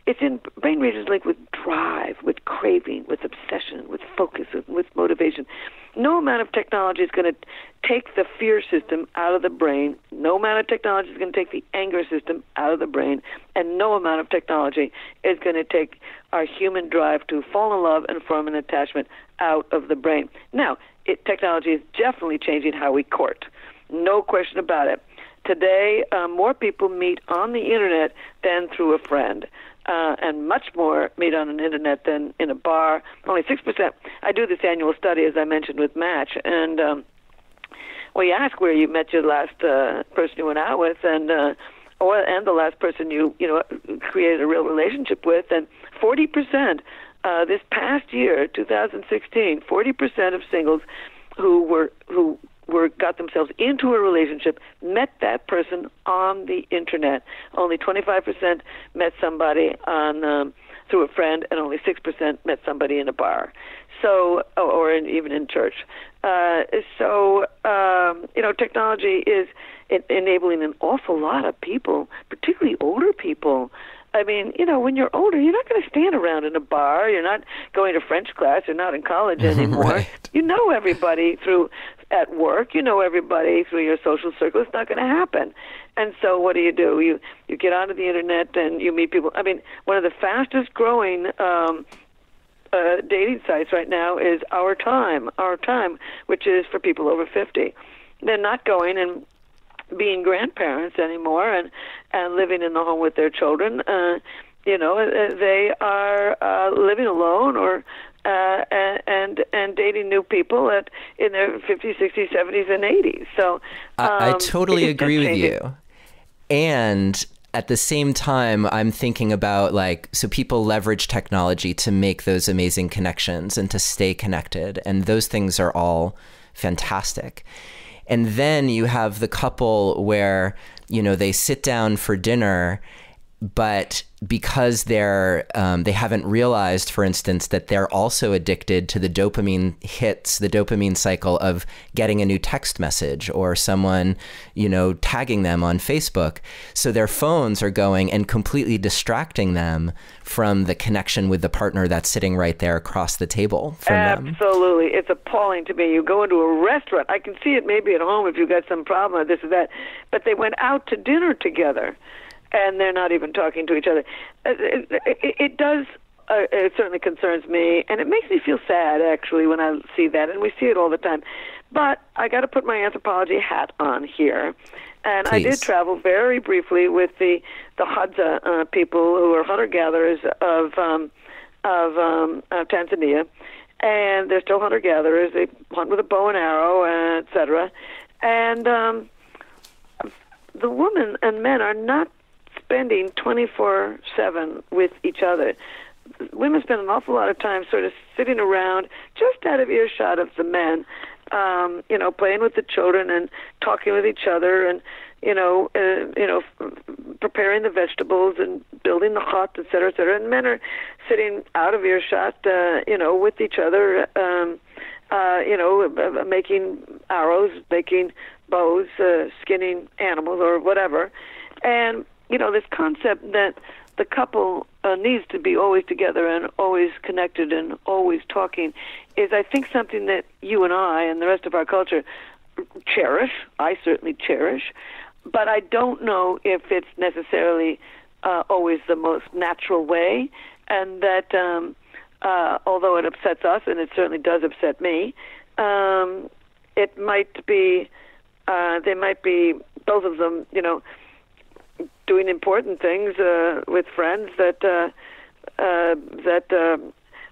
It's in brain regions linked with drive, with craving, with obsession, with focus, with motivation. No amount of technology is going to take the fear system out of the brain. No amount of technology is going to take the anger system out of the brain. And no amount of technology is going to take our human drive to fall in love and form an attachment out of the brain. Now, technology is definitely changing how we court. No question about it. Today, more people meet on the Internet than through a friend. And much more meet on an Internet than in a bar. Only 6%. I do this annual study, as I mentioned, with Match, and you ask where you met your last person you went out with, and the last person you created a real relationship with, and 40% this past year, 2016, 40% of singles who got themselves into a relationship met that person on the Internet. Only 25% met somebody through a friend, and only 6% met somebody in a bar. So, even in church. Technology is enabling an awful lot of people, particularly older people. When you're older, you're not going to stand around in a bar. You're not going to French class. You're not in college anymore. Right. You know everybody at work. You know everybody through your social circle. It's not going to happen. And so what do? You get onto the Internet and you meet people. One of the fastest growing dating sites right now is Our Time, which is for people over 50. They're not going and being grandparents anymore and living in the home with their children. they are living alone or and dating new people in their 50s, 60s, 70s, and 80s. So I totally agree with you. And at the same time, I'm thinking about so people leverage technology to make those amazing connections and to stay connected. And those things are all fantastic. And then you have the couple where, they sit down for dinner, but because they haven't realized, for instance, that they're also addicted to the dopamine hits, the dopamine cycle of getting a new text message or someone, tagging them on Facebook. So their phones are going and completely distracting them from the connection with the partner that's sitting right there across the table from them. Absolutely. It's appalling to me. You go into a restaurant. I can see it maybe at home if you've got some problem or this or that, but they went out to dinner together. And they're not even talking to each other. It does. It certainly concerns me, and it makes me feel sad actually when I see that. And we see it all the time. But I got to put my anthropology hat on here, and Please. I did travel very briefly with the Hadza people who are hunter-gatherers of Tanzania, and they're still hunter-gatherers. They hunt with a bow and arrow, etc. And the women and men are not spending 24/7 with each other. Women spend an awful lot of time sort of sitting around just out of earshot of the men, playing with the children and talking with each other and, preparing the vegetables and building the hut, et cetera, et cetera. And men are sitting out of earshot, with each other, making arrows, making bows, skinning animals or whatever. And this concept that the couple needs to be always together and always connected and always talking is, I think, something that you and I and the rest of our culture cherish. I certainly cherish. But I don't know if it's necessarily always the most natural way, and that although it upsets us, and it certainly does upset me, it might be, they might be, both of them, doing important things with friends that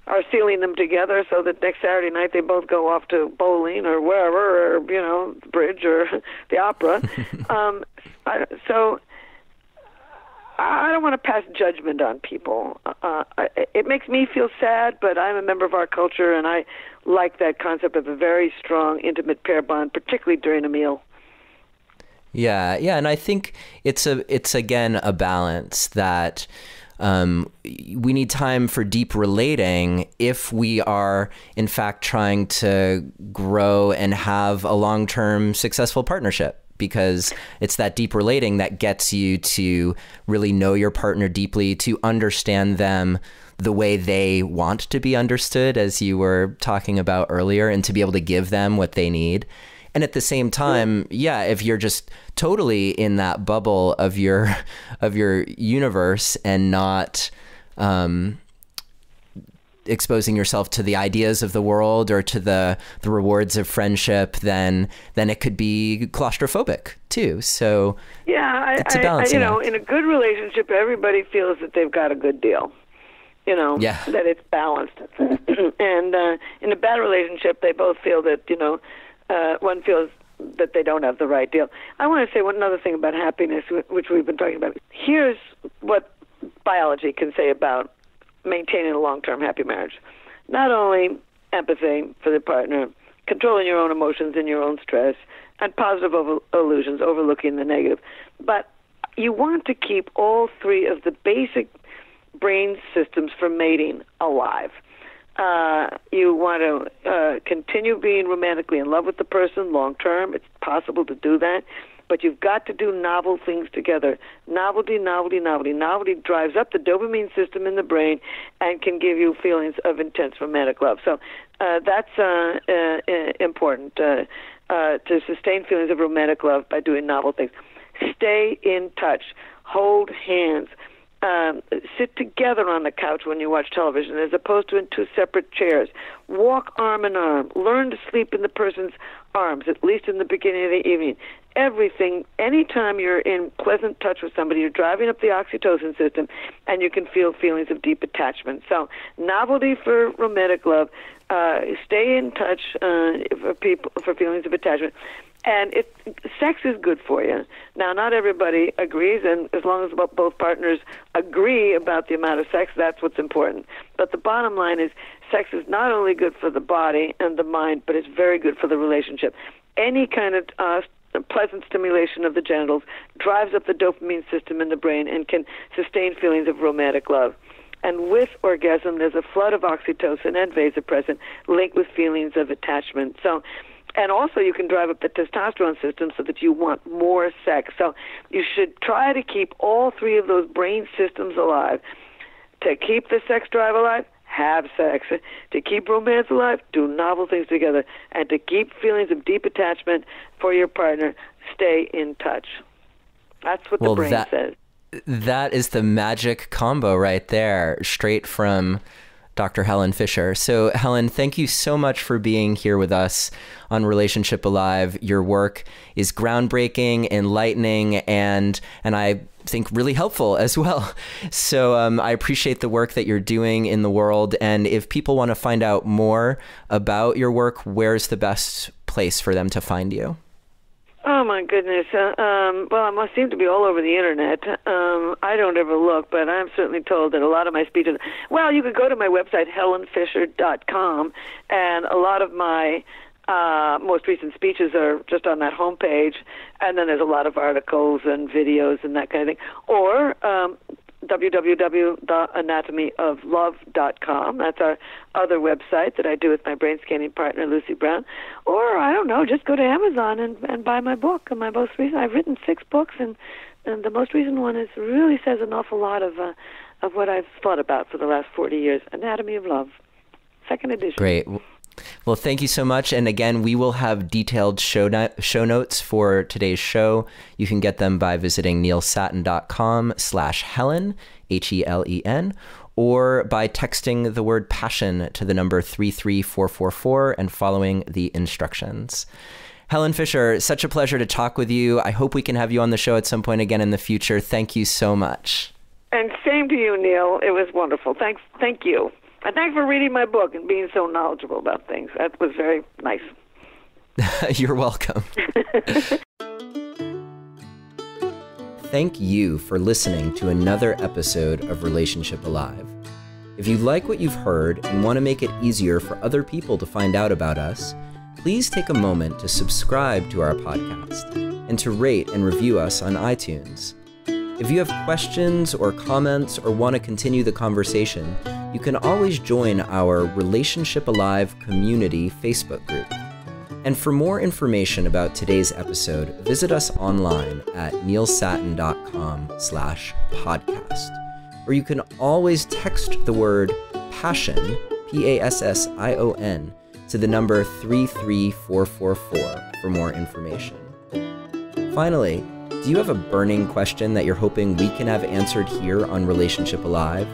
are sealing them together so that next Saturday night they both go off to bowling or wherever, or bridge or the opera. So I don't want to pass judgment on people. It makes me feel sad, but I'm a member of our culture, and I like that concept of a very strong, intimate pair bond, particularly during a meal. Yeah, and I think it's again a balance that we need time for deep relating if we are in fact trying to grow and have a long-term successful partnership, because it's that deep relating that gets you to really know your partner deeply, to understand them the way they want to be understood, as you were talking about earlier, and to be able to give them what they need. And at the same time, if you're just totally in that bubble of your universe and not exposing yourself to the ideas of the world or to the rewards of friendship, then it could be claustrophobic too. So it's a balancing act. In a good relationship, everybody feels that they've got a good deal. That it's balanced. And in a bad relationship, they both feel that one feels that they don't have the right deal. I want to say one other thing about happiness, which we've been talking about. Here's what biology can say about maintaining a long-term happy marriage. Not only empathy for the partner, controlling your own emotions and your own stress, and positive illusions, overlooking the negative, but you want to keep all three of the basic brain systems for mating alive. You want to continue being romantically in love with the person long term. It's possible to do that, but you've got to do novel things together. Novelty, novelty, novelty. Novelty drives up the dopamine system in the brain and can give you feelings of intense romantic love. So that's important to sustain feelings of romantic love by doing novel things. Stay in touch. Hold hands. Sit together on the couch when you watch television as opposed to in two separate chairs. Walk arm in arm. Learn to sleep in the person's arms, at least in the beginning of the evening. everything, anytime you're in pleasant touch with somebody, you're driving up the oxytocin system, and you can feel feelings of deep attachment. So novelty for romantic love, stay in touch for feelings of attachment. And sex is good for you. Now, not everybody agrees, and as long as both partners agree about the amount of sex, that's what's important. But the bottom line is sex is not only good for the body and the mind, but it's very good for the relationship. Any kind of pleasant stimulation of the genitals drives up the dopamine system in the brain and can sustain feelings of romantic love. And with orgasm, there's a flood of oxytocin and vasopressin linked with feelings of attachment. And also you can drive up the testosterone system so that you want more sex. So you should try to keep all three of those brain systems alive. To keep the sex drive alive, have sex. To keep romance alive, do novel things together. And to keep feelings of deep attachment for your partner, stay in touch. That's what the brain says. That is the magic combo right there, straight from Dr. Helen Fisher. So Helen, thank you so much for being here with us on Relationship Alive. Your work is groundbreaking, enlightening, and I think really helpful as well. So I appreciate the work that you're doing in the world. And if people want to find out more about your work, where's the best place for them to find you? Oh, my goodness. Well, I must seem to be all over the Internet. I don't ever look, but I'm certainly told that a lot of my speeches... Well, you could go to my website, helenfisher.com, and a lot of my most recent speeches are just on that homepage, and then there's a lot of articles and videos and that kind of thing. Or www.anatomyoflove.com. That's our other website that I do with my brain scanning partner, Lucy Brown. Or, I don't know, just go to Amazon and buy my book. And my most recent, I've written 6 books, and the most recent one really says an awful lot of what I've thought about for the last 40 years, Anatomy of Love, 2nd edition. Great. Well, thank you so much. And again, we will have detailed show notes for today's show. You can get them by visiting neilsattin.com/Helen, HELEN, or by texting the word passion to the number 33444 and following the instructions. Helen Fisher, such a pleasure to talk with you. I hope we can have you on the show at some point again in the future. Thank you so much. And same to you, Neil. It was wonderful. Thank you. And thanks for reading my book and being so knowledgeable about things. That was very nice. You're welcome. Thank you for listening to another episode of Relationship Alive. If you like what you've heard and want to make it easier for other people to find out about us, please take a moment to subscribe to our podcast and to rate and review us on iTunes. If you have questions or comments or want to continue the conversation, you can always join our Relationship Alive community Facebook group. And for more information about today's episode, visit us online at neilsattin.com/podcast. Or you can always text the word passion, PASSION, to the number 33444 for more information. Finally, do you have a burning question that you're hoping we can have answered here on Relationship Alive,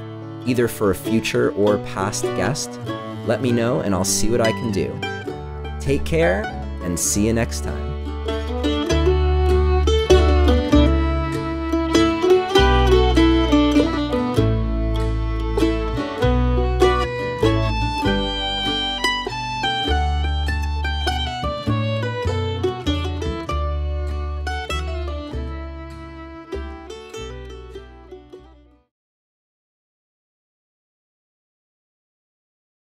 either for a future or past guest? Let me know and I'll see what I can do. Take care and see you next time.